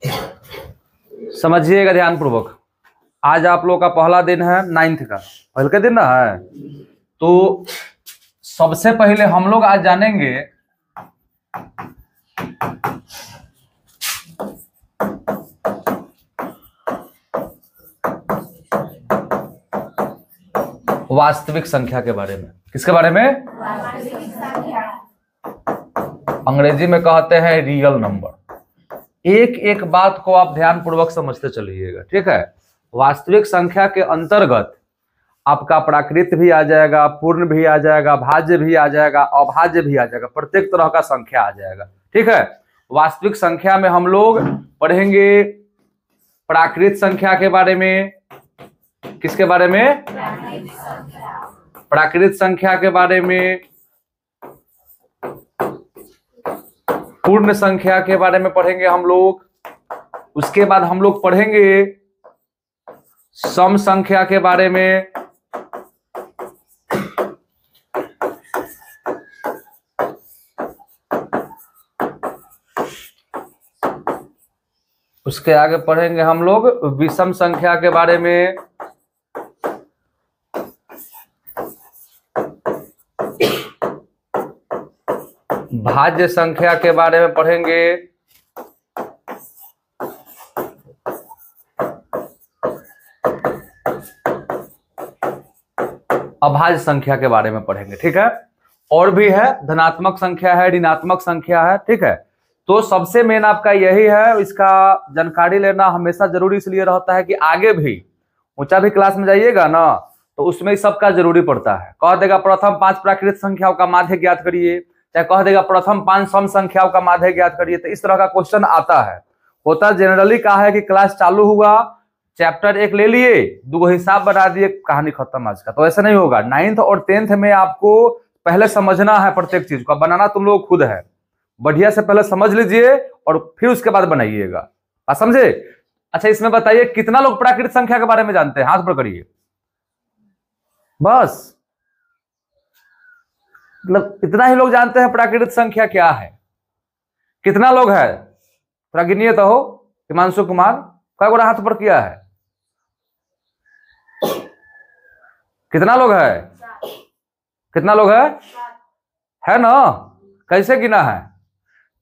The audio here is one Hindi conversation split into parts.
समझिएगा ध्यान पूर्वक। आज आप लोग का पहला दिन है 9th का, पहले का दिन ना है। तो सबसे पहले हम लोग आज जानेंगे वास्तविक संख्या के बारे में। किसके बारे में? वास्तविक संख्या। अंग्रेजी में कहते हैं रियल नंबर। एक एक बात को आप ध्यान पूर्वक समझते चलिएगा, ठीक है। वास्तविक संख्या के अंतर्गत आपका प्राकृत भी आ जाएगा, पूर्ण भी आ जाएगा, भाज्य भी आ जाएगा, अभाज्य भी आ जाएगा, प्रत्येक तरह का संख्या आ जाएगा, ठीक है। वास्तविक संख्या में हम लोग पढ़ेंगे प्राकृत संख्या के बारे में। किसके बारे में? प्राकृत संख्या के बारे में, पूर्ण संख्या के बारे में पढ़ेंगे हम लोग। उसके बाद हम लोग पढ़ेंगे सम संख्या के बारे में, उसके आगे पढ़ेंगे हम लोग विषम संख्या के बारे में, भाज्य संख्या के बारे में पढ़ेंगे, अभाज्य संख्या के बारे में पढ़ेंगे, ठीक है। और भी है, धनात्मक संख्या है, ऋणात्मक संख्या है, ठीक है। तो सबसे मेन आपका यही है, इसका जानकारी लेना हमेशा जरूरी इसलिए रहता है कि आगे भी ऊंचा भी क्लास में जाइएगा ना तो उसमें सबका जरूरी पड़ता है। कह देगा प्रथम 5 प्राकृत संख्याओं का माध्य ज्ञात करिए, चाहे कह देगा प्रथम 5 सम संख्याओं का माध्य ज्ञात करिए, तो इस तरह का क्वेश्चन आता है। होता जनरली कहा है कि क्लास चालू हुआ, चैप्टर 1 ले लिए, 2 हिसाब बना दिए, कहानी खत्म आज का। तो ऐसा नहीं होगा। 9th और 10th में आपको पहले समझना है, प्रत्येक चीज को बनाना तुम लोग खुद है। बढ़िया से पहले समझ लीजिए और फिर उसके बाद बनाइएगा। आप समझे? अच्छा, इसमें बताइए कितना लोग प्राकृत संख्या के बारे में जानते हैं? हाथ पर करिए। बस मतलब इतना ही लोग जानते हैं प्राकृत संख्या क्या है। कितना लोग है? थोड़ा गिनिए तो हो। हिमांशु कुमार कई गोरा हाथ पर किया है? कितना लोग है? कितना लोग है ना? कैसे गिना है?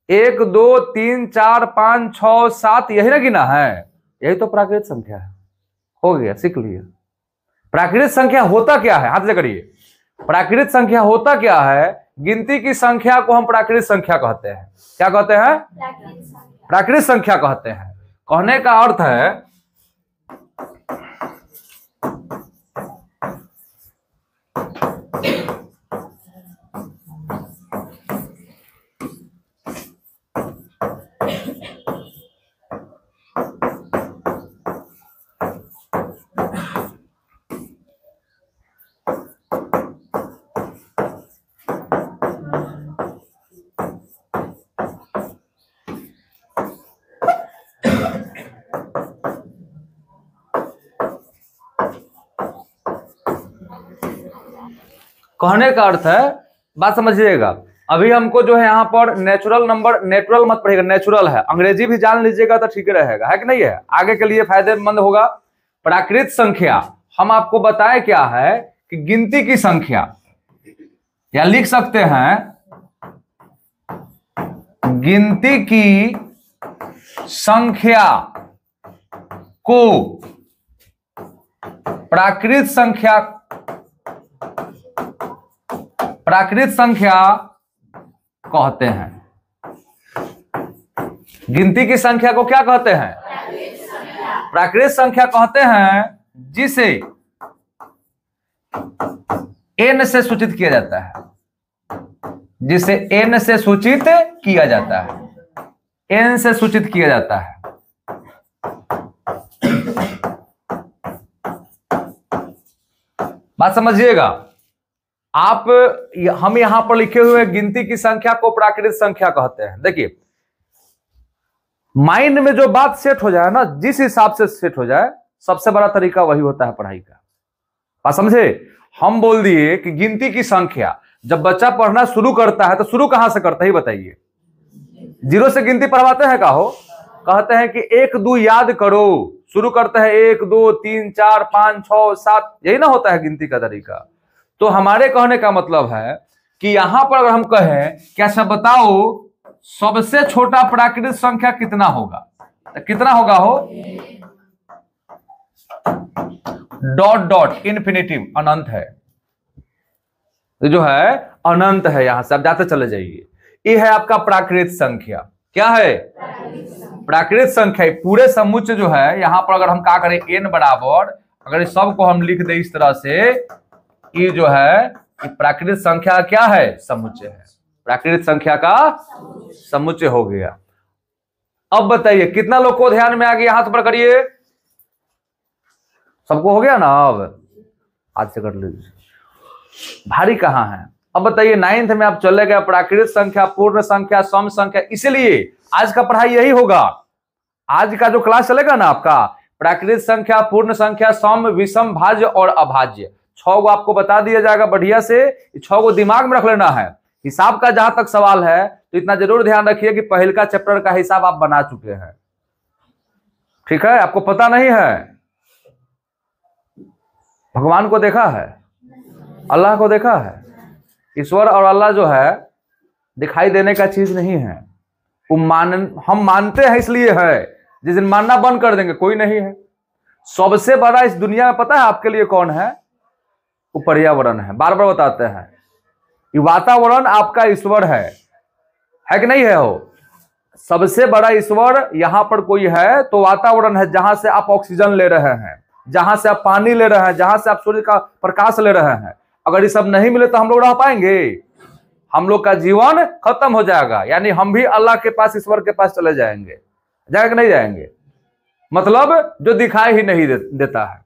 1 2 3 4 5 6 7, यही ना गिना है? यही तो प्राकृत संख्या है। हो गया, सीख लिए। प्राकृत संख्या होता क्या है? हाथ से करिए। प्राकृत संख्या होता क्या है? गिनती की संख्या को हम प्राकृत संख्या कहते हैं। क्या कहते हैं? प्राकृत संख्या कहते हैं। कहने का अर्थ है कहने का अर्थ है, बात समझिएगा। अभी हमको जो है यहाँ पर नेचुरल नंबर, नेचुरल मत पढ़िएगा, नेचुरल है। अंग्रेजी भी जान लीजिएगा तो ठीक रहेगा, है कि नहीं है? आगे के लिए फायदेमंद होगा। प्राकृत संख्या हम आपको बताए क्या है कि गिनती की संख्या, या लिख सकते हैं गिनती की संख्या को प्राकृत संख्या कहते हैं। गिनती की संख्या को क्या कहते हैं? प्राकृत संख्या कहते हैं, जिसे n से सूचित किया जाता है। जिसे n से सूचित किया जाता है, n से सूचित किया जाता है। बात समझिएगा आप। हम यहां पर लिखे हुए गिनती की संख्या को प्राकृत संख्या कहते हैं। देखिए, माइंड में जो बात सेट हो जाए ना, जिस हिसाब से सेट हो जाए, सबसे बड़ा तरीका वही होता है पढ़ाई का। बात समझे? हम बोल दिए कि गिनती की संख्या, जब बच्चा पढ़ना शुरू करता है तो शुरू कहां से करता है बताइए? 0 से गिनती पढ़वाते हैं का हो? कहते हैं कि 1 2 याद करो, शुरू करते हैं 1 2 3 4 5 6 7, यही ना होता है गिनती का तरीका। तो हमारे कहने का मतलब है कि यहां पर अगर हम कहें क्या सब बताओ सबसे छोटा प्राकृतिक संख्या कितना होगा, कितना होगा हो, डॉट डॉट इन्फिनिटिव अनंत है, जो है अनंत है, यहां से आप जाते चले जाइए। ये है आपका प्राकृत संख्या। क्या है? प्राकृत संख्या। पूरे समुच्चय जो है यहां पर अगर हम क्या करें n बराबर, अगर इस सब को हम लिख दें इस तरह से, ये जो है प्राकृत संख्या क्या है? समुच्चय है। प्राकृत संख्या का समुच्चय हो गया। अब बताइए कितना लोग को ध्यान में आ गया? हाथ पर करिए। सबको हो गया ना? अब आज से कर लीजिए। भारी कहां है? अब बताइए 9th में आप चले गए, प्राकृत संख्या, पूर्ण संख्या, सम संख्या, इसलिए आज का पढ़ाई यही होगा। आज का जो क्लास चलेगा ना आपका, प्राकृत संख्या, पूर्ण संख्या, सम, विषम, भाज्य और अभाज्य, 6 को आपको बता दिया जाएगा बढ़िया से। 6 को दिमाग में रख लेना है। हिसाब का जहां तक सवाल है तो इतना जरूर ध्यान रखिए कि पहले का चैप्टर का हिसाब आप बना चुके हैं। ठीक है? आपको पता नहीं है? भगवान को देखा है? अल्लाह को देखा है? ईश्वर और अल्लाह जो है दिखाई देने का चीज नहीं है। हम मानते हैं इसलिए है, जिस दिन मानना बंद कर देंगे कोई नहीं है। सबसे बड़ा इस दुनिया में पता है आपके लिए कौन है? वो पर्यावरण है। बार बार बताते हैं, ये वातावरण आपका ईश्वर है कि नहीं है? हो सबसे बड़ा ईश्वर यहां पर कोई है तो वातावरण है, जहां से आप ऑक्सीजन ले रहे हैं, जहां से आप पानी ले रहे हैं, जहां से आप सूर्य का प्रकाश ले रहे हैं। अगर ये सब नहीं मिले तो हम लोग रह पाएंगे? हम लोग का जीवन खत्म हो जाएगा। यानी हम भी अल्लाह के पास, ईश्वर के पास चले जाएंगे। जाएंगे कि नहीं जाएंगे? मतलब जो दिखाई ही नहीं देता है।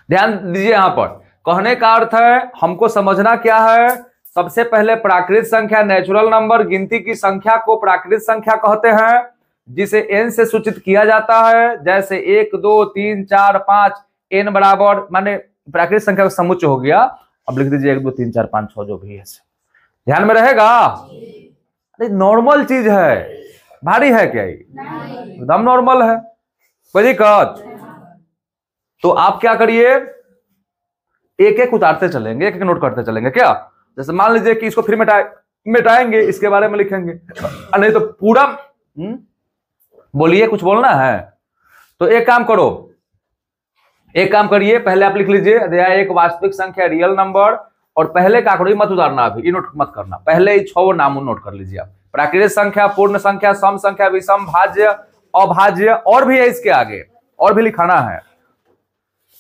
ध्यान दीजिए, यहां पर कहने का अर्थ है हमको समझना क्या है। सबसे पहले प्राकृत संख्या, नेचुरल नंबर, गिनती की संख्या को प्राकृत संख्या कहते हैं, जिसे n से सूचित किया जाता है। जैसे 1 2 3 4 5, n बराबर माने प्राकृतिक संख्या का समुच्चय हो गया। अब लिख दीजिए 1 2 3 4 5 6 जो भी है, ध्यान में रहेगा। अरे नॉर्मल चीज है, भारी है क्या? ये एकदम नॉर्मल है, कोई दिक्कत? तो आप क्या करिए, एक एक उतारते चलेंगे, एक एक नोट करते चलेंगे। क्या? जैसे मान लीजिए कि इसको फिर मिटाएंगे, इसके बारे में लिखेंगे, नहीं तो पूरा बोलिए, कुछ बोलना है तो एक काम करो, एक काम करिए, पहले आप लिख लीजिए एक वास्तविक संख्या, रियल नंबर, और पहले क्या करो, मत उतारना, अभी ये नोट मत करना, पहले ही 6 नाम नोट कर लीजिए आप। प्राकृतिक संख्या, पूर्ण संख्या, सम संख्या, विषम, भाज्य, अभाज्य, और भी है इसके आगे, और भी लिखाना है।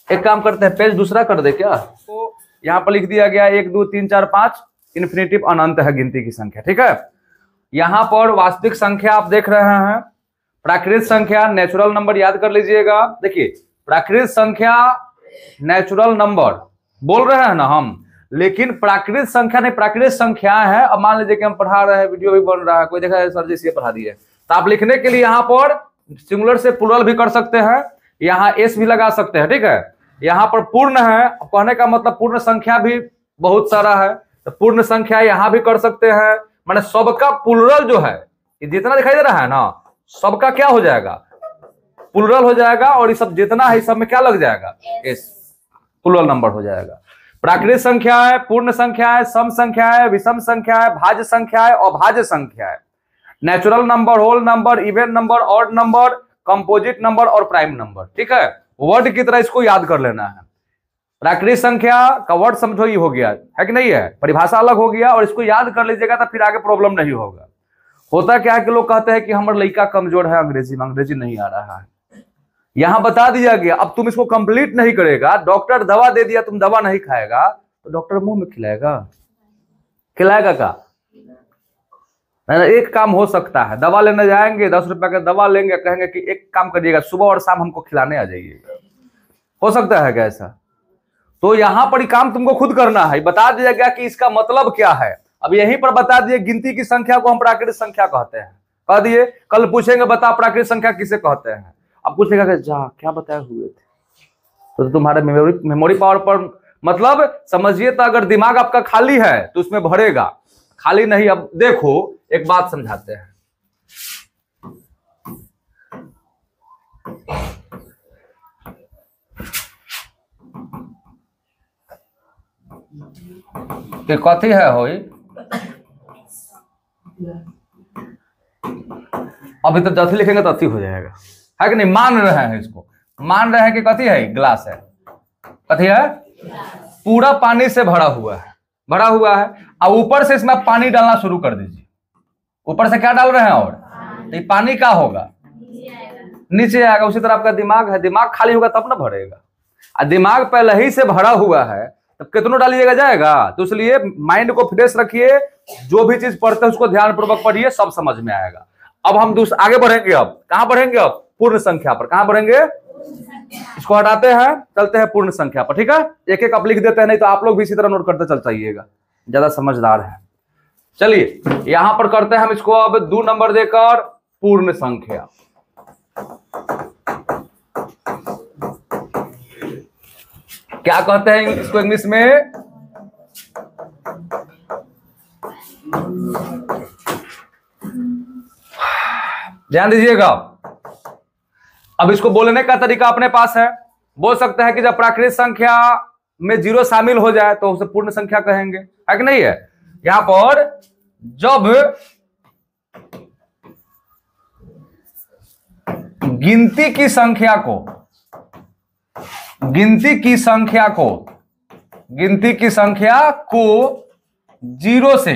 एक काम करते हैं, पेज दूसरा कर दे क्या? तो यहाँ पर लिख दिया गया 1 2 3 4 5, इन्फिनिटिव अनंत है गिनती की संख्या। ठीक है? यहां पर वास्तविक संख्या आप देख रहे हैं, प्राकृतिक संख्या, नेचुरल नंबर याद कर लीजिएगा। देखिए प्राकृतिक संख्या, नेचुरल नंबर बोल रहे हैं ना हम, लेकिन प्राकृतिक संख्या नहीं, प्राकृतिक संख्या है। अब मान लीजिए कि हम पढ़ा रहे हैं, वीडियो भी बन रहा है, कोई देखा है सर जी इसलिए पढ़ा दिए, तो आप लिखने के लिए यहाँ पर सिंगुलर से प्लुरल भी कर सकते हैं, यहाँ एस भी लगा सकते हैं। ठीक है? यहाँ पर पूर्ण है, कहने का मतलब पूर्ण संख्या भी बहुत सारा है, तो पूर्ण संख्या यहाँ भी कर सकते हैं। माने सबका प्लुरल जो है, जितना दिखाई दे रहा है ना, सबका क्या हो जाएगा? प्लुरल हो जाएगा, और ये सब जितना है सब में क्या लग जाएगा? एस, प्लुरल नंबर हो जाएगा। प्राकृतिक संख्या है, पूर्ण संख्या है, सम संख्या है, विषम संख्या है, भाज्य संख्या है, अभाज्य संख्या है। Natural number, whole number, even number, odd number, composite number और प्राइम नंबर। ठीक है? वर्ड की तरह इसको याद कर लेना है। प्राकृतिक संख्या का वर्ड समझो ही हो गया है कि नहीं है, परिभाषा अलग हो गया, और इसको याद कर लीजिएगा तो फिर आगे प्रॉब्लम नहीं होगा। होता क्या है कि लोग कहते हैं कि हमारा लड़का कमजोर है अंग्रेजी में, अंग्रेजी नहीं आ रहा है, यहां बता दिया गया। अब तुम इसको कंप्लीट नहीं करेगा, डॉक्टर दवा दे दिया, तुम दवा नहीं खाएगा तो डॉक्टर मुंह में खिलाएगा? खिलाएगा का? एक काम हो सकता है, दवा लेने जाएंगे, 10 रुपए का दवा लेंगे, कहेंगे कि एक काम करिएगा, सुबह और शाम हमको खिलाने आ जाइएगा। हो सकता है क्या ऐसा? तो यहां पर काम तुमको खुद करना है, बता दिया गया कि इसका मतलब क्या है। अब यहीं पर बता दिए गिनती की संख्या को हम प्राकृतिक संख्या कहते हैं, कह दिए। कल पूछेंगे बता प्राकृतिक संख्या किसे कहते हैं, अब पूछेगा कि जा क्या बताए हुए थे, तो तुम्हारे मेमोरी पावर पर मतलब समझिए। तो अगर दिमाग आपका खाली है तो उसमें भरेगा, खाली नहीं। अब देखो एक बात समझाते हैं, कि कथी है होई, अभी तो जथी लिखेंगे तो अथी हो जाएगा, है कि नहीं। मान रहे हैं इसको, मान रहे हैं कि कथी है, ग्लास है, कथी है, पूरा पानी से भरा हुआ है, भरा हुआ है। अब ऊपर से इसमें पानी डालना शुरू कर दीजिए। ऊपर से क्या डाल रहे हैं, और तो ये पानी क्या होगा, नीचे आएगा। उसी तरह आपका दिमाग है, दिमाग खाली होगा तब ना भरेगा, और दिमाग पहले ही से भरा हुआ है, तब कितनों डालिएगा जाएगा। तो इसलिए माइंड को फ्रेश रखिए, जो भी चीज पढ़ते हैं उसको ध्यान पूर्वक पढ़िए, सब समझ में आएगा। अब हम आगे बढ़ेंगे, अब कहां बढ़ेंगे, अब पूर्ण संख्या पर। कहां बढ़ेंगे, इसको हटाते हैं, चलते हैं पूर्ण संख्या पर, ठीक है। एक एक आप लिख देते हैं, नहीं तो आप लोग भी इसी तरह नोट करते चल जाइएगा, ज्यादा समझदार है। चलिए यहां पर करते हैं हम इसको अब 2 नंबर देकर पूर्ण संख्या। क्या कहते हैं इसको इंग्लिश में, ध्यान दीजिएगा। अब इसको बोलने का तरीका अपने पास है। बोल सकते हैं कि जब प्राकृत संख्या में 0 शामिल हो जाए तो उसे पूर्ण संख्या कहेंगे, है कि नहीं है। यहां पर जब गिनती की संख्या को, गिनती की संख्या को 0 से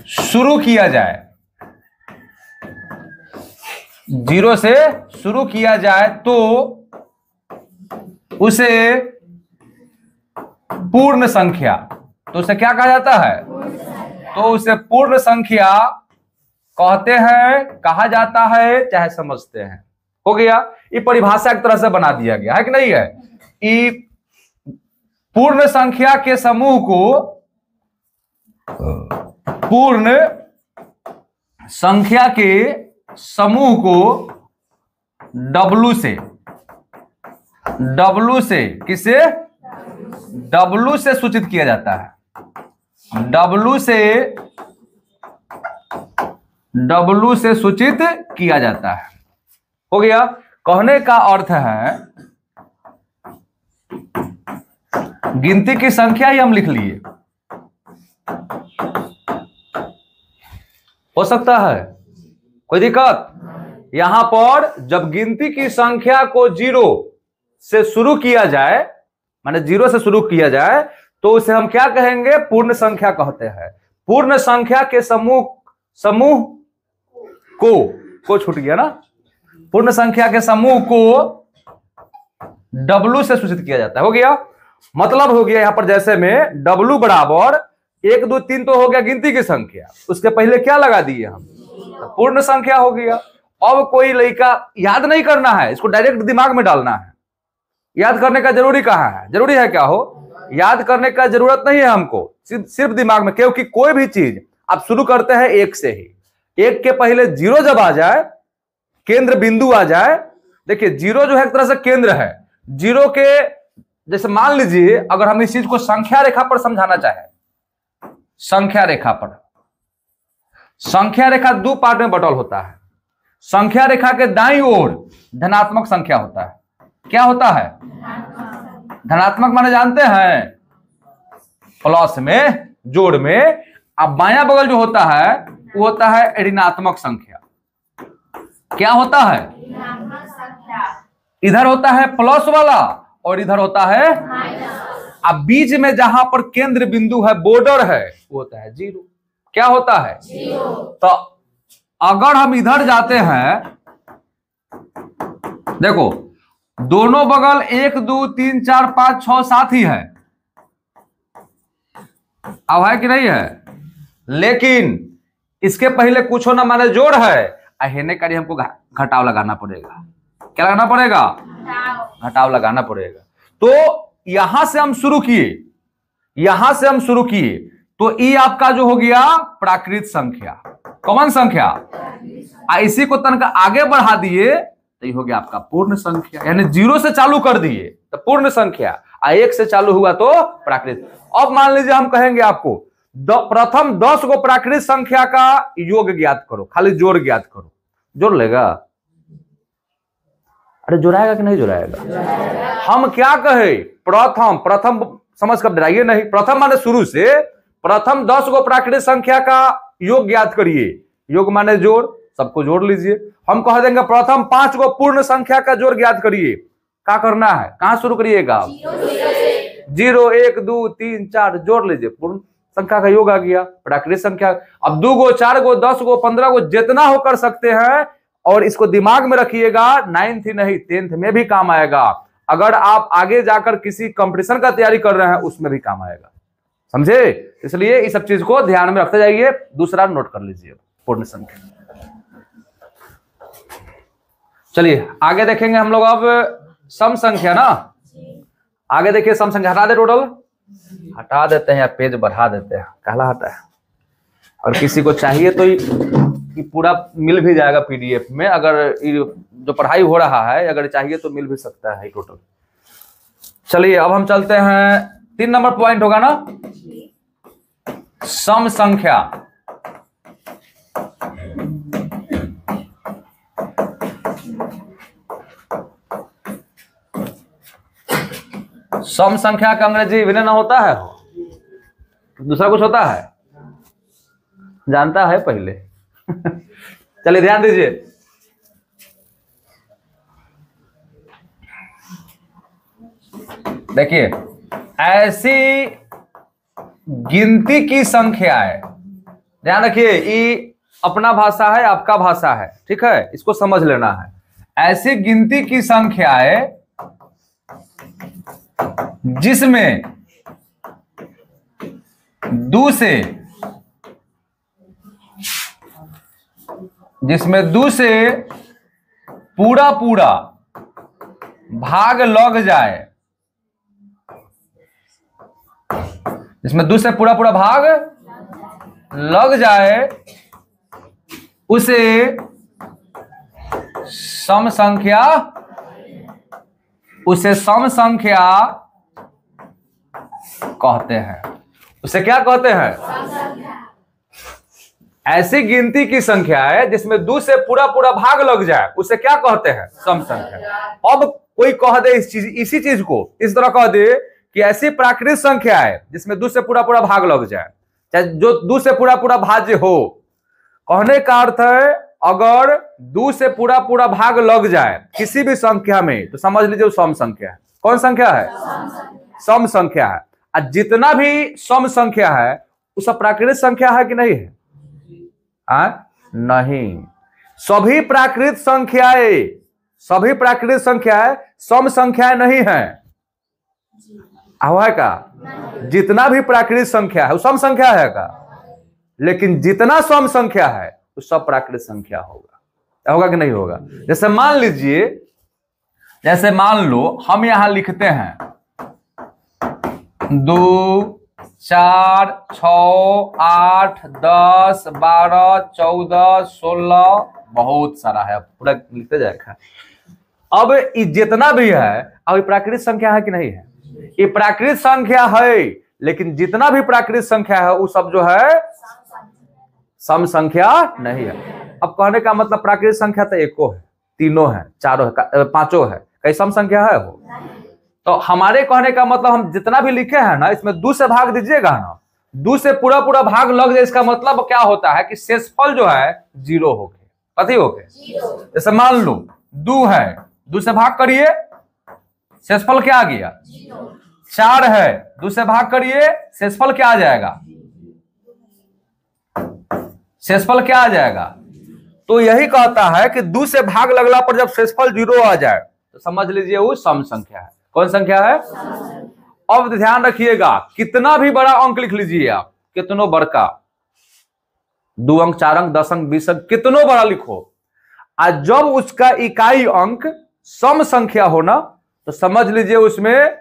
शुरू किया जाए, 0 से शुरू किया जाए तो उसे पूर्ण संख्या, तो उसे क्या कहा जाता है, तो उसे पूर्ण संख्या कहते हैं, कहा जाता है, चाहे समझते हैं। हो गया, ये परिभाषा एक तरह से बना दिया गया है कि नहीं है। ये पूर्ण संख्या के समूह को, पूर्ण संख्या के समूह को W से किसे, W से सूचित किया जाता है, W से सूचित किया जाता है। हो गया, कहने का अर्थ है गिनती की संख्या ही हम लिख लिए, हो सकता है, कोई दिक्कत। यहां पर जब गिनती की संख्या को 0 से शुरू किया जाए, माने 0 से शुरू किया जाए, तो उसे हम क्या कहेंगे, पूर्ण संख्या कहते हैं। पूर्ण संख्या के समूह को छूट गया ना, पूर्ण संख्या के समूह को W से सूचित किया जाता है। हो गया, मतलब हो गया यहां पर जैसे में W बराबर 1 2 3 तो हो गया गिनती की संख्या, उसके पहले क्या लगा दिए हम, पूर्ण संख्या हो गया। अब कोई लड़का याद नहीं करना है, इसको डायरेक्ट दिमाग में डालना है। याद करने का जरूरी कहाँ है, जरूरी है क्या हो, याद करने का जरूरत नहीं है हमको, सिर्फ दिमाग में। क्योंकि कोई भी चीज आप शुरू करते हैं 1 से ही, 1 के पहले 0 जब आ जाए, केंद्र बिंदु आ जाए। देखिए 0 जो है एक तरह से केंद्र है। 0 के जैसे मान लीजिए अगर हम इस चीज को संख्या रेखा पर समझाना चाहें, संख्या रेखा पर, संख्या रेखा 2 पार्ट में बटल होता है। संख्या रेखा के दाईं ओर धनात्मक संख्या होता है। क्या होता है, धनात्मक माने जानते हैं, प्लस में, जोड़ में। अब बायां बगल जो होता है वो होता है ऋणात्मक संख्या। क्या होता है, इधर होता है प्लस वाला और इधर होता है, अब बीच में जहां पर केंद्र बिंदु है, बॉर्डर है, वो होता है 0। क्या होता है, 0। तो अगर हम इधर जाते हैं, देखो दोनों बगल 1 2 3 4 5 6 7 ही है, अब है कि नहीं है। लेकिन इसके पहले कुछ ना माने जोड़ है, अहेने करी हमको घटाव लगाना पड़ेगा। क्या लगाना पड़ेगा, घटाव लगाना पड़ेगा। तो यहां से हम शुरू किए, यहां से हम शुरू किए, तो ई आपका जो हो गया प्राकृत संख्या, कॉमन संख्या। इसी को तनका आगे बढ़ा दिए तो ये हो गया आपका पूर्ण संख्या। यानी 0 से चालू कर दिए तो पूर्ण संख्या, 1 से चालू हुआ तो प्राकृत। अब मान लीजिए हम कहेंगे आपको प्रथम 10 को प्राकृत संख्या का योग ज्ञात करो, खाली जोड़ ज्ञात करो। जोड़ लेगा, अरे जोड़ाएगा कि नहीं जोड़ाएगा। हम क्या कहे प्रथम, प्रथम समझ कर डराइए नहीं, प्रथम माने शुरू से, प्रथम 10 गो प्राकृतिक संख्या का योग ज्ञात करिए। योग माने जोड़, सबको जोड़ लीजिए। हम कह देंगे प्रथम 5 गो पूर्ण संख्या का जोड़ ज्ञात करिए। क्या करना है, कहां शुरू करिएगा? 0 1 2 3 4 जोड़ लीजिए, पूर्ण संख्या का योग आ गया, प्राकृतिक संख्या। अब 2 गो 4 गो 10 गो 15 गो जितना हो कर सकते हैं, और इसको दिमाग में रखिएगा, 9th ही नहीं 10th में भी काम आएगा। अगर आप आगे जाकर किसी कंपटीशन का तैयारी कर रहे हैं उसमें भी काम आएगा, समझे? इसलिए इस सब चीज को ध्यान में रखते जाइए। दूसरा नोट कर लीजिए, पूर्ण संख्या। चलिए आगे देखेंगे हम लोग अब सम संख्या ना। आगे देखिए सम संख्या, हटा दे, टोटल हटा देते हैं या पेज बढ़ा देते हैं, कहला हटा है। और किसी को चाहिए तो कि पूरा मिल भी जाएगा पीडीएफ में, अगर जो पढ़ाई हो रहा है अगर चाहिए तो मिल भी सकता है टोटल। चलिए अब हम चलते हैं, 3 नंबर पॉइंट होगा ना, सम संख्या। सम संख्या का अंग्रेजी विलयन होता है, दूसरा कुछ होता है, जानता है पहले? चलिए ध्यान दीजिए, देखिए ऐसी गिनती की संख्या है, ध्यान रखिए, ये अपना भाषा है, आपका भाषा है, ठीक है, इसको समझ लेना है। ऐसी गिनती की संख्या है जिसमें 2 से पूरा पूरा भाग लग जाए, जिसमें 2 से पूरा पूरा भाग लग जाए, उसे सम संख्या, उसे सम संख्या कहते हैं। उसे क्या कहते हैं? ऐसी गिनती की संख्या है जिसमें 2 से पूरा पूरा भाग लग जाए, उसे क्या कहते हैं? सम संख्या। अब कोई कह दे इसी चीज को इस तरह कह दे कि ऐसी प्राकृतिक संख्या है जिसमें 2 से पूरा पूरा भाग लग जाए, चाहे जो 2 से पूरा पूरा भाज्य हो। कहने का अर्थ है अगर 2 से पूरा पूरा भाग लग जाए किसी भी संख्या में तो समझ लीजिए वो सम संख्या है। कौन संख्या है? सम संख्या है। और जितना भी सम संख्या है वो सब प्राकृतिक संख्या है कि नहीं है? नहीं, सभी प्राकृतिक संख्याएं, सभी प्राकृतिक संख्याएं सम संख्याएं नहीं है। है का? जितना भी प्राकृतिक संख्या है वो सम संख्या है का? लेकिन जितना सम संख्या है वो सब प्राकृतिक संख्या होगा। होगा कि नहीं होगा? जैसे मान लीजिए, जैसे मान लो हम यहां लिखते हैं 2 4 6 8 10 12 14 16, बहुत सारा है, पूरा लिखते जाएगा। अब ये जितना भी है अब प्राकृतिक संख्या है कि नहीं है? ये प्राकृतिक संख्या है, लेकिन जितना भी प्राकृतिक संख्या है वो सब जो है सम संख्या नहीं है। अब कहने का मतलब प्राकृतिक संख्या तो एको है, तीनों है, चारों है, पांचों है, कई सम संख्या है वो? तो हमारे कहने का मतलब हम जितना भी लिखे हैं ना इसमें 2 से भाग दीजिएगा ना, 2 से पूरा पूरा भाग लग जाए, इसका मतलब क्या होता है कि शेषफल जो है 0 हो गए। कथी हो गए? जैसे मान लो 2 है, 2 से भाग करिए, शेषफल क्या आ गया? 4 है, 2 से भाग करिए, शेषफल क्या आ जाएगा? शेषफल क्या आ जाएगा? तो यही कहता है कि 2 से भाग लगला पर जब शेषफल 0 आ जाए तो समझ लीजिए वो सम संख्या है। कौन संख्या है? अब ध्यान रखिएगा, कितना भी बड़ा अंक लिख लीजिए आप, कितनों बड़का, 2 अंक 4 अंक 10 अंक 20 अंक, कितनों बड़ा लिखो, आज जब उसका इकाई अंक सम संख्या हो ना तो समझ लीजिए उसमें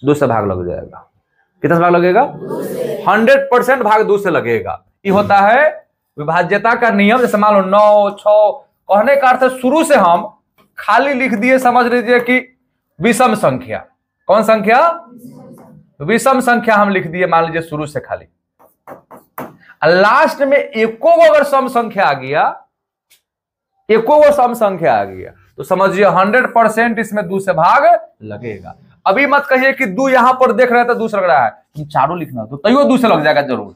2 से भाग लग जाएगा। कितना से भाग लगेगा? 100% भाग 2 से लगेगा। ये होता है विभाज्यता का नियम। जैसे मान लो 9 6, कहने का अर्थ शुरू से हम खाली लिख दिए, समझ लीजिए कि विषम संख्या। कौन संख्या? विषम संख्या हम लिख दिए, मान लीजिए शुरू से खाली। लास्ट में एको अगर सम संख्या आ गया, एको सम संख्या आ गया तो समझिए 100% इसमें 2 से भाग लगेगा। अभी मत कहिए कि दू यहां पर देख रहे हैं तो दूसरा लग रहा है, तुम चारों लिखना तो तैयो दू से लग जाएगा जरूर।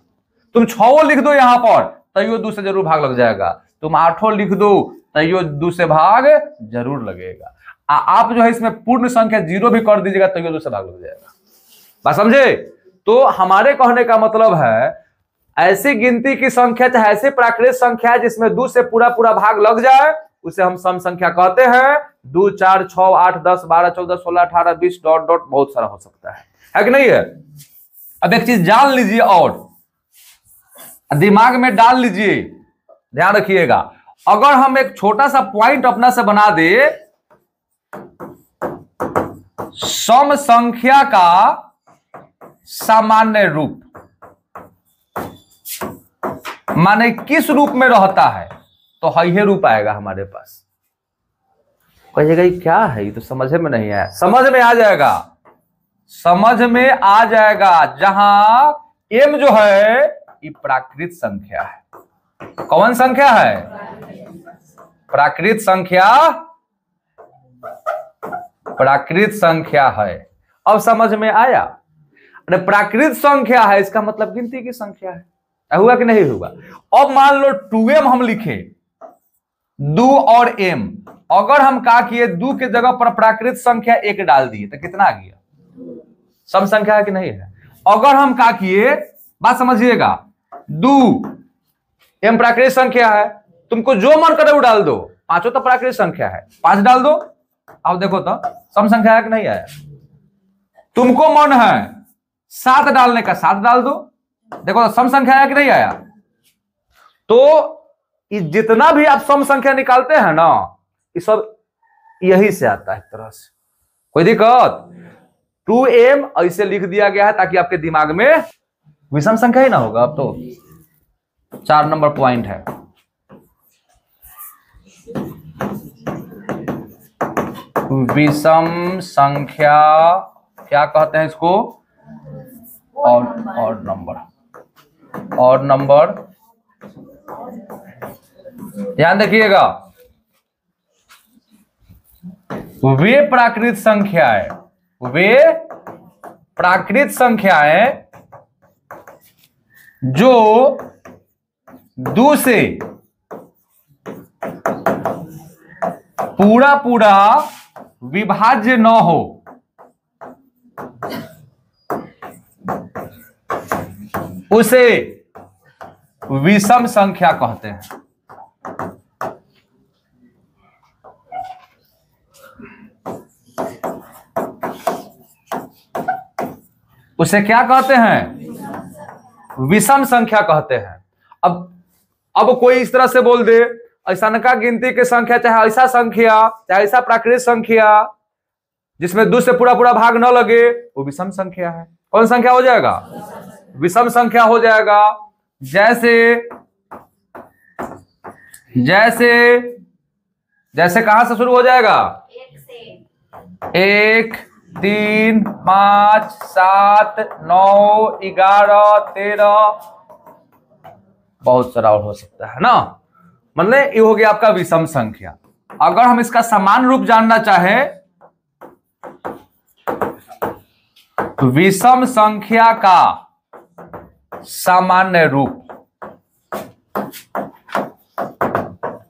तुम 6 लिख दो यहां पर तैयो दू से जरूर भाग लग जाएगा। तुम 8 लिख दो तैयो दू से भाग जरूर लगेगा। आप जो है इसमें पूर्ण संख्या 0 भी कर दीजिएगा तैयो दू से भाग लग जाएगा। बात समझे? तो हमारे कहने का मतलब है ऐसी गिनती की संख्या चाहे ऐसी प्राकृतिक संख्या जिसमें 2 से पूरा पूरा भाग लग जाए उसे हम सम संख्या कहते हैं। 2 4 6 8 10 12 14 16 18 20 डॉट डॉट बहुत सारा हो सकता है कि नहीं है? अब एक चीज जान लीजिए और दिमाग में डाल लीजिए, ध्यान रखिएगा। अगर हम एक छोटा सा पॉइंट अपना से बना दे, सम संख्या का सामान्य रूप माने किस रूप में रहता है, तो है रूप आएगा हमारे पास। कहिएगा ये क्या है, ये तो समझ में नहीं है। समझ में आ जाएगा, समझ में आ जाएगा। जहां m जो है ये प्राकृत संख्या है। कौन संख्या है? प्राकृत संख्या, प्राकृत संख्या है। अब समझ में आया? अरे प्राकृत संख्या है इसका मतलब गिनती की संख्या है। हुआ कि नहीं हुआ? अब मान लो 2m हम लिखे, 2 और m, अगर हम क्या किए 2 के जगह पर प्राकृत संख्या 1 डाल दिए तो कितना आ गया? सम संख्या है कि नहीं है? अगर हम क्या किए, बात समझिएगा, 2 m प्राकृत संख्या है, तुमको जो मन करे वो डाल दो, पांचों तो प्राकृत संख्या है, 5 डाल दो। अब देखो तो सम संख्या है कि नहीं है? तुमको मन है 7 डालने का, 7 डाल दो, देखो सम संख्या है कि नहीं आया? तो जितना भी आप सम संख्या निकालते हैं ना, ये सब यही से आता है एक तरह से। कोई दिक्कत? 2m ऐसे लिख दिया गया है ताकि आपके दिमाग में विषम संख्या ही ना होगा। अब तो 4 नंबर पॉइंट है। विषम संख्या क्या कहते हैं इसको? और नंबर, और नंबर। ध्यान रखिएगा, वे प्राकृत संख्याएं, वे प्राकृत संख्याएं जो 2 से पूरा पूरा विभाज्य न हो, उसे विषम संख्या कहते हैं। उसे क्या कहते हैं? विषम संख्या कहते हैं। अब कोई इस तरह से बोल दे, ऐसा का गिनती की संख्या चाहे ऐसा संख्या चाहे ऐसा प्राकृतिक संख्या जिसमें 2 से पूरा पूरा भाग न लगे, वो विषम संख्या है। कौन संख्या हो जाएगा? विषम संख्या हो जाएगा। जैसे कहां से शुरू हो जाएगा? 1 3 5 7 9 11 13, बहुत सारा और हो सकता है ना। मतलब ये हो गया आपका विषम संख्या। अगर हम इसका समान रूप जानना चाहें, विषम संख्या का सामान्य रूप,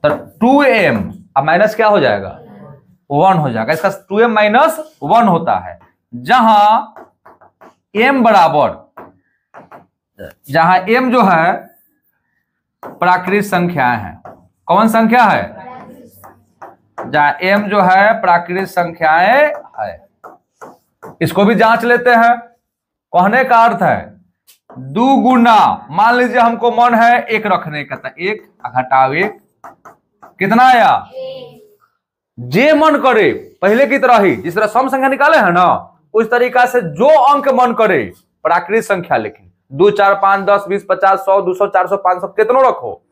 तो 2m अब माइनस क्या हो जाएगा? 1 हो जाएगा। इसका 2m माइनस 1 होता है। जहां m बराबर, जहां m जो है प्राकृतिक संख्याएं हैं। कौन संख्या है? जहां m जो है प्राकृतिक संख्याएं है। इसको भी जांच लेते हैं। कहने का अर्थ है 2 गुना, मान लीजिए हमको मन है 1 रखने का, तो 1 घटाओ 1 कितना आया? जे मन करे, पहले की तरह ही जिस तरह सम संख्या निकाले हैं ना, उस तरीका से जो अंक मन करे प्राकृतिक संख्या लिखें। 2 4 5 10 20 50 100 200 400 500 कितनों रखो,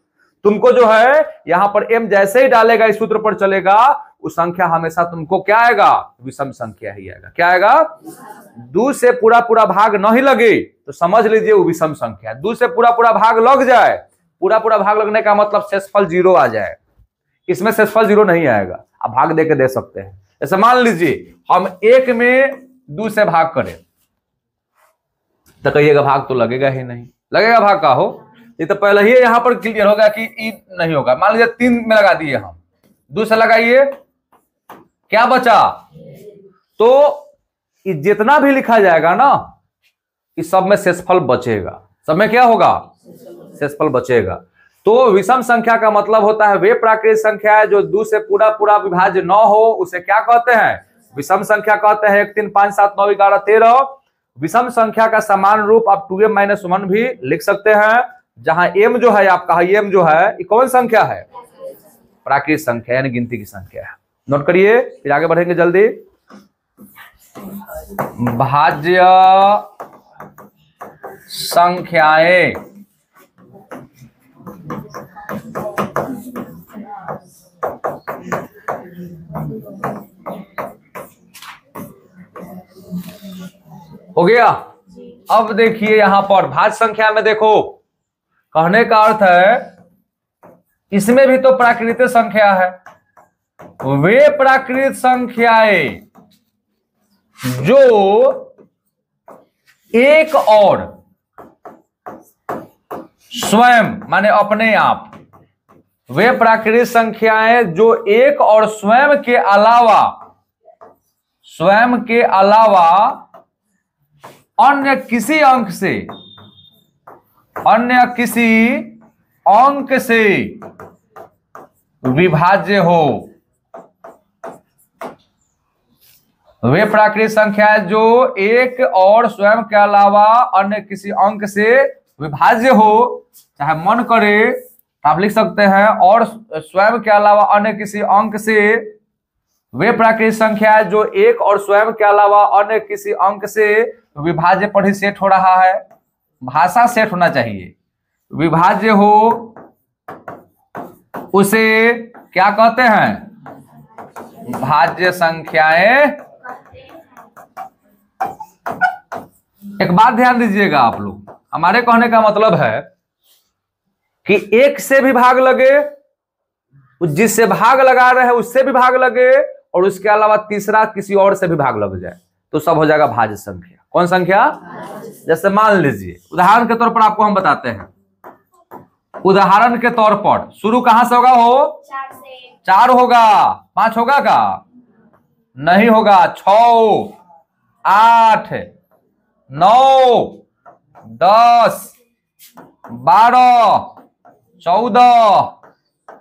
तुमको जो है यहां पर m जैसे ही डालेगा इस सूत्र पर चलेगा, उस संख्या हमेशा तुमको क्या आएगा? विषम संख्या ही आएगा। क्या आएगा? 2 से पूरा पूरा भाग नहीं लगे तो समझ लीजिए वो विषम संख्या। 2 से पूरा पूरा भाग लग जाए, पूरा पूरा भाग लगने का मतलब शेषफल 0 आ जाए। इसमें शेषफल 0 नहीं आएगा, आप भाग देके दे सकते हैं। जैसे मान लीजिए हम 1 में 2 से भाग करे तो कहिएगा भाग तो लगेगा ही नहीं, लगेगा भाग का हो, ये तो पहले ही यहां पर क्लियर होगा कि ई नहीं होगा। मान लीजिए 3 में लगा दिए हम, 2 से लगाइए, क्या बचा? तो जितना भी लिखा जाएगा ना इस सब में शेषफल बचेगा, सब में क्या होगा? शेषफल बचेगा। तो विषम संख्या का मतलब होता है वे प्राकृतिक संख्या है जो 2 से पूरा पूरा विभाज्य न हो, उसे क्या कहते हैं? विषम संख्या कहते हैं। 1 3 5 7 9 11 13 विषम संख्या का समान रूप आप 2m-1 भी लिख सकते हैं, जहां m जो है आपका m जो है ये कौन संख्या है? प्राकृतिक संख्या यानी गिनती की संख्या है। नोट करिए, फिर आगे बढ़ेंगे जल्दी। भाज्य संख्याएं हो गया। अब देखिए यहां पर भाज्य संख्या में देखो, कहने का अर्थ है इसमें भी तो प्राकृतिक संख्या है। वे प्राकृतिक संख्याएं जो एक और स्वयं माने अपने आप, वे प्राकृतिक संख्याएं जो एक और स्वयं के अलावा अन्य किसी अंक से विभाज्य हो। वे प्राकृतिक संख्याएं जो एक और स्वयं के अलावा अन्य किसी अंक से विभाज्य हो, चाहे मन करे तो आप लिख सकते हैं और स्वयं के अलावा अन्य किसी अंक से। वे प्राकृतिक संख्याएं जो एक और स्वयं के अलावा अन्य किसी अंक से विभाज्य पर ही सेट हो रहा है, भाषा सेट होना चाहिए। विभाज्य हो उसे क्या कहते हैं? भाज्य संख्याएं। एक बात ध्यान दीजिएगा आप लोग, हमारे कहने का मतलब है कि एक से भी भाग लगे, जिससे भाग लगा रहे हैं उससे भी भाग लगे, और उसके अलावा तीसरा किसी और से भी भाग लग जाए तो सब हो जाएगा भाज्य संख्या। कौन संख्या? जैसे मान लीजिए उदाहरण के तौर पर आपको हम बताते हैं। उदाहरण के तौर पर शुरू कहां से होगा? हो 4 होगा, 5 होगा का? नहीं होगा। 6 8 9 10 12 14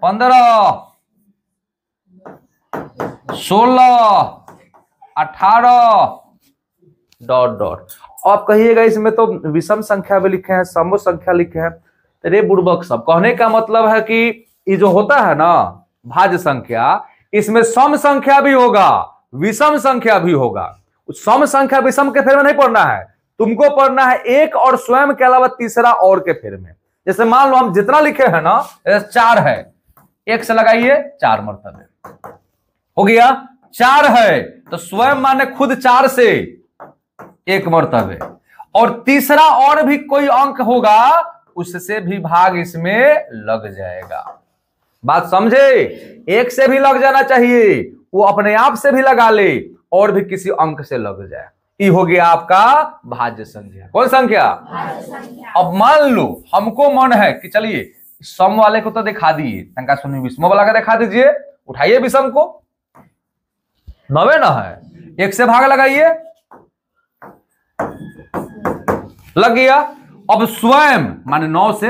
15 16 18 ... आप कहिएगा इसमें तो विषम संख्या भी लिखे हैं, समूह संख्या लिखे हैं। रे बुड़बक सब, कहने का मतलब है कि ये जो होता है ना भाज्य संख्या, इसमें सम संख्या भी होगा, विषम संख्या भी होगा। सम संख्या विषम के फेर में नहीं पढ़ना है, तुमको पढ़ना है एक और स्वयं के अलावा तीसरा और के फेर में। जैसे मान लो हम जितना लिखे हैं ना, 4 है, 1 से लगाइए 4 मर्तबे हो गया। 4 है तो स्वयं माने खुद 4 से 1 मर्तबे, और तीसरा और भी कोई अंक होगा उससे भी भाग इसमें लग जाएगा। बात समझे? 1 से भी लग जाना चाहिए, वो अपने आप से भी लगा ले, और भी किसी अंक से लग जाए। ये हो गया आपका भाज्य संख्या। कौन संख्या? अब मान लो हमको मन है कि चलिए सम वाले को तो दिखा दिए, टंका सुनी विषम वाला का दिखा दीजिए, उठाइए विषम को, 9 ना है, 1 से भाग लगाइए, लग गया। अब स्वयं माने 9 से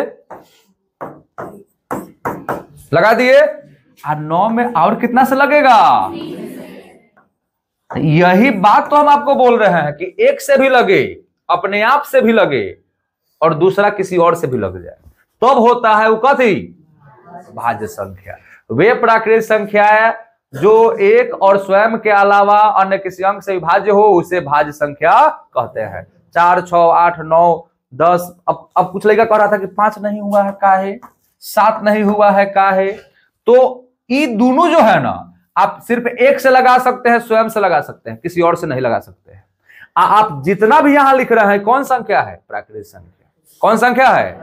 लगा दिए, और 9 में और कितना से लगेगा? यही बात तो हम आपको बोल रहे हैं कि 1 से भी लगे, अपने आप से भी लगे, और दूसरा किसी और से भी लग जाए, तब होता है वो कथी? भाज्य संख्या। वे प्राकृतिक संख्या है जो एक और स्वयं के अलावा अन्य किसी अंक से विभाज्य हो, उसे भाज्य संख्या कहते हैं। 4 6 8 9 10। अब कुछ लड़का कह रहा था कि 5 नहीं हुआ है काहे, 7 नहीं हुआ है काहे? तो ये दोनों जो है ना, आप सिर्फ 1 से लगा सकते हैं, स्वयं से लगा सकते हैं, किसी और से नहीं लगा सकते हैं। आप जितना भी यहां लिख रहे हैं कौन संख्या है? प्राकृतिक संख्या। कौन संख्या है?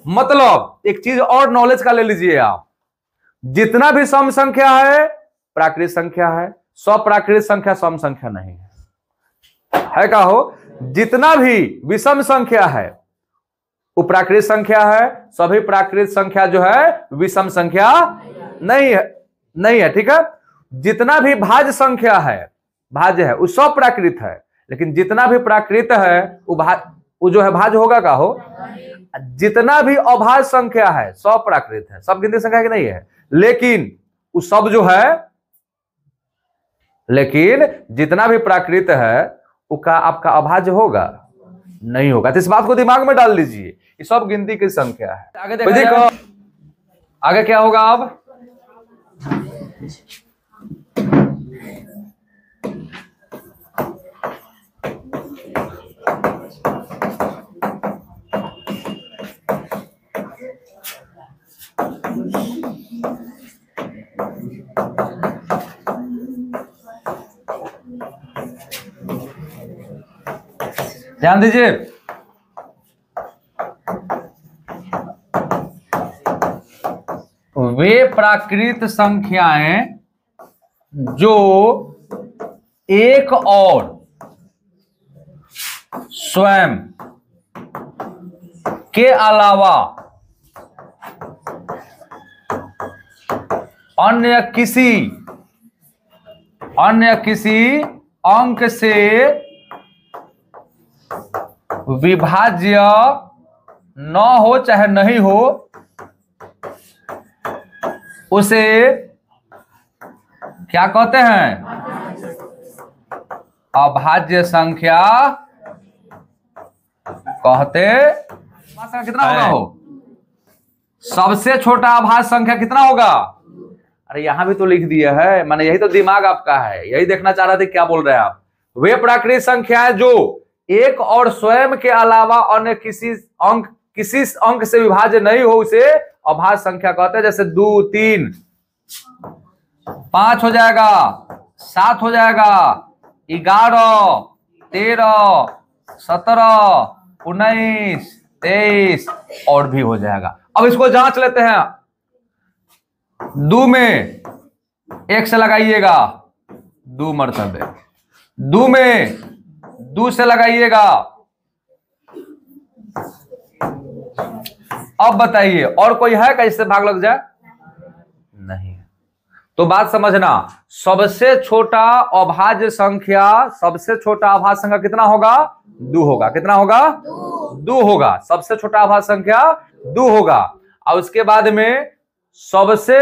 मतलब एक चीज और नॉलेज का ले लीजिए आप, जितना भी सम संख्या है प्राकृतिक संख्या है, सब प्राकृतिक संख्या सम संख्या नहीं है। है का हो, जितना भी विषम संख्या है वो प्राकृत संख्या है, सभी प्राकृत संख्या जो है विषम संख्या नहीं है, ठीक है। जितना भी भाज्य संख्या है, भाज्य है, वो सब प्राकृत है, लेकिन जितना भी प्राकृत है वो जो है भाज्य होगा का हो। जितना भी अभाज्य संख्या है सब प्राकृत है, सब गिनती संख्या की नहीं है, लेकिन वो सब जो है, लेकिन जितना भी प्राकृत है उसका आपका अभाज्य होगा नहीं होगा। तो इस बात को दिमाग में डाल लीजिए, ये सब गिनती की संख्या है। आगे देखो, आगे क्या होगा अब, ध्यान दीजिए। वे प्राकृत संख्याएं जो एक और स्वयं के अलावा अन्य किसी अंक से विभाज्य न हो चाहे नहीं हो, उसे क्या कहते हैं, अभाज्य संख्या कहते। कितना होगा हो, सबसे छोटा अभाज्य संख्या कितना होगा। अरे यहां भी तो लिख दिया है, माने यही तो दिमाग आपका है, यही देखना चाह रहे थे क्या बोल रहे हैं आप। वे प्राकृत संख्याएं जो एक और स्वयं के अलावा अन्य किसी अंक से विभाज्य नहीं हो, उसे अभाज्य संख्या कहते हैं। जैसे 2, 3, 5 हो जाएगा, 7 हो जाएगा, 11, 13, 17, 19, 23 और भी हो जाएगा। अब इसको जांच लेते हैं। 2 में 1 से लगाइएगा 2 मरतबे, 2 में 2 से लगाइएगा। अब बताइए और कोई है क्या इससे भाग लग जाए, नहीं। तो बात समझना, सबसे छोटा अभाज्य संख्या, सबसे छोटा अभाज्य संख्या कितना होगा, 2 होगा। कितना होगा, 2 होगा। सबसे छोटा अभाज्य संख्या 2 होगा। और उसके बाद में सबसे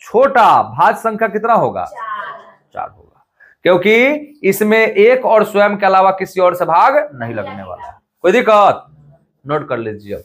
छोटा भाज्य संख्या कितना होगा, 4 होगा, क्योंकि इसमें एक और स्वयं के अलावा किसी और से भाग नहीं लगने वाला। कोई दिक्कत, नोट कर लीजिए।